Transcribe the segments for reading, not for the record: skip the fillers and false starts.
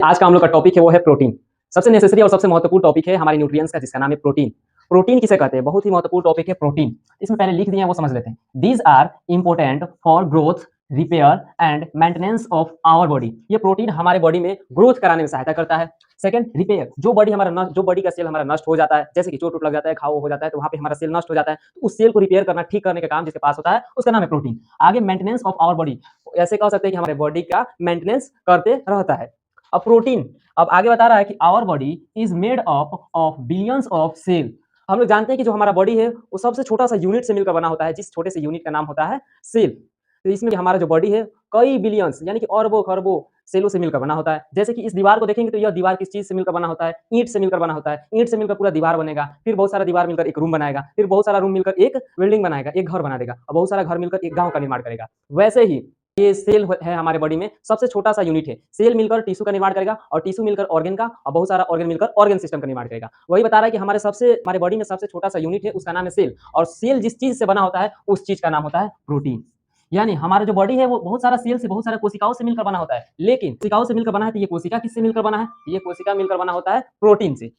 आज का हम लोग का टॉपिक है वो है प्रोटीन। सबसे नेसेसरी और सबसे महत्वपूर्ण टॉपिक है हमारे न्यूट्रिएंट्स का जिसका नाम है प्रोटीन। प्रोटीन किसे कहते हैं? बहुत ही महत्वपूर्ण टॉपिक है प्रोटीन। इसमें पहले लिख दिए हैं वो समझ लेते हैं। These are important for growth, repair and maintenance of our body. ये प्रोटीन हमारे बॉडी में ग्रोथ कराने में सहायता करता है। सेकंड, रिपेयर, जो बॉडी का सेल हमारा नष्ट हो जाता है, जैसे कि चोट लग जाता है, घाव हो जाता है, तो वहां पे हमारा सेल नष्ट हो जाता है, तो उस सेल को रिपेयर करना, ठीक करने का काम जिसके पास होता है उसका नाम है प्रोटीन। आगे मेंटेनेंस ऑफ आवर बॉडी, ऐसे कह सकते हैं कि हमारे बॉडी का मेंटेनेंस करते रहता है। अब प्रोटीन अब आगे बता रहा है कि our body is made up of billions of cell. हम लोग जानते हैं कि जो हमारा बॉडी है वो सबसे छोटा सा यूनिट से मिलकर बना होता है, जिस छोटे से यूनिट का नाम होता है सेल। तो इसमें हमारा जो बॉडी है कई बिलियंस यानी कि अरबों खरबों सेलों से मिलकर बना होता है। जैसे कि इस दीवार को देखेंगे तो यह दीवार किस चीज से मिलकर बना होता है? ईंट से मिलकर बना होता है। ईंट से मिलकर पूरा दीवार बनेगा, फिर बहुत सारा दीवार मिलकर एक रूम बनाएगा, फिर बहुत सारा रूम मिलकर एक बिल्डिंग बनाएगा, एक घर बना देगा, और बहुत सारा घर मिलकर एक गांव का निर्माण करेगा। वैसे ही ये सेल है हमारे बॉडी में सबसे छोटा सा यूनिट है। सेल मिलकर टिश्यू का निर्माण करेगा, और टिश्यू मिलकर ऑर्गन का, और बहुत सारा ऑर्गन मिलकर ऑर्गन सिस्टम का निर्माण करेगा। वही बता रहा है कि हमारे बॉडी में सबसे छोटा सा यूनिट है, उसका नाम है सेल। और सेल जिस चीज से बना होता है उस चीज का नाम होता है प्रोटीन। यानी हमारा जो बॉडी है वो बहुत सारा सेल से, बहुत सारे कोशिकाओं से मिलकर बना होता है। लेकिन कोशिकाओं से मिलकर बना है तो ये कोशिका किससे मिलकर बना है? ये कोशिका मिलकर बना होता है प्रोटीन से।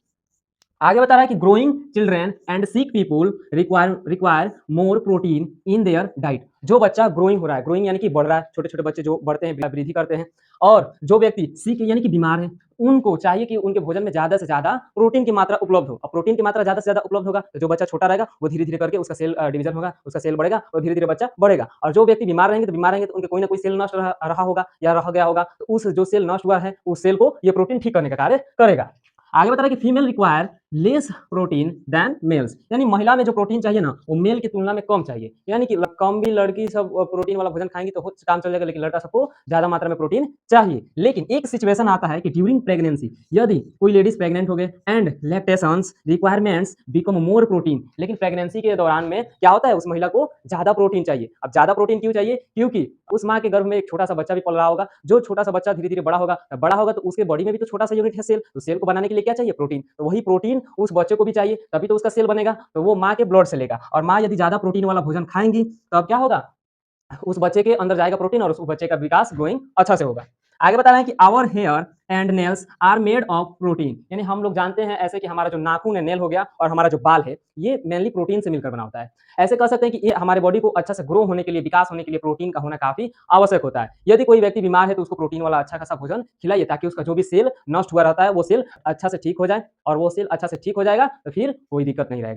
आगे बता रहा है कि growing children and sick people require more protein in their diet. जो बच्चा ग्रोइंग हो रहा है, ग्रोइंग यानी कि बढ़ रहा है, छोटे छोटे बच्चे जो बढ़ते हैं, वृद्धि करते हैं, और जो व्यक्ति सिक यानी कि बीमार है, उनको चाहिए कि उनके भोजन में ज्यादा से ज्यादा प्रोटीन की मात्रा उपलब्ध हो। अब प्रोटीन की मात्रा ज्यादा से ज्यादा उपलब्ध होगा तो जो बच्चा छोटा रहेगा वो धीरे धीरे करके उसका सेल डिवीजन होगा, उसका सेल बढ़ेगा और धीरे धीरे बच्चा बढ़ेगा। और जो व्यक्ति बीमार रहेंगे तो उनके कोई ना कोई सेल नष्ट रहा होगा या रह गया होगा, तो उस जो सेल नष्ट हुआ है उस सेल को ये प्रोटीन ठीक करने का कार्य करेगा। आगे बता रहा है कि female require less protein than males. यानी महिला में जो प्रोटीन चाहिए ना वो मेल की तुलना में कम चाहिए। यानी कि कम भी लड़की सब प्रोटीन वाला भोजन खाएंगी तो काम चल जाएगा, लेकिन लड़का सबको ज्यादा मात्रा में प्रोटीन चाहिए। लेकिन एक सिचुएशन आता है कि ड्यूरिंग प्रेगनेंसी, यदि कोई लेडीज प्रेग्नेंट हो गए and lactations requirements become more protein, लेकिन प्रेगनेंसी के दौरान में क्या होता है, उस महिला को ज्यादा प्रोटीन चाहिए। अब ज्यादा प्रोटीन क्यों चाहिए? क्योंकि उस माँ के गर्भ में एक छोटा सा बच्चा भी पल रहा होगा। जो छोटा सा बच्चा धीरे धीरे बड़ा होगा तो उसके बॉडी में भी तो छोटा सा यूनिट है सेल। तो सेल को बनाने के लिए क्या चाहिए? प्रोटीन। तो वही प्रोटीन उस बच्चे को भी चाहिए, तभी तो उसका सेल बनेगा। तो वो माँ के ब्लड से लेगा, और माँ यदि ज्यादा प्रोटीन वाला भोजन खाएंगी तो अब क्या होगा, उस बच्चे के अंदर जाएगा प्रोटीन और उस बच्चे का विकास ग्रोइंग अच्छा से होगा। आगे बता रहे हैं कि our hair and nails are made of protein. यानी हम लोग जानते हैं ऐसे कि हमारा जो नाखून है, नेल हो गया, और हमारा जो बाल है, ये मेनली प्रोटीन से मिलकर बना होता है। ऐसे कह सकते हैं कि ये हमारे बॉडी को अच्छा से ग्रो होने के लिए, विकास होने के लिए प्रोटीन का होना काफी आवश्यक होता है। यदि कोई व्यक्ति बीमार है तो उसको प्रोटीन वाला अच्छा खासा भोजन खिलाइए, ताकि उसका जो भी सेल नष्ट हुआ रहता है वो सेल अच्छा से ठीक हो जाए, और वो सेल अच्छा से ठीक हो जाएगा तो फिर कोई दिक्कत नहीं रहेगा।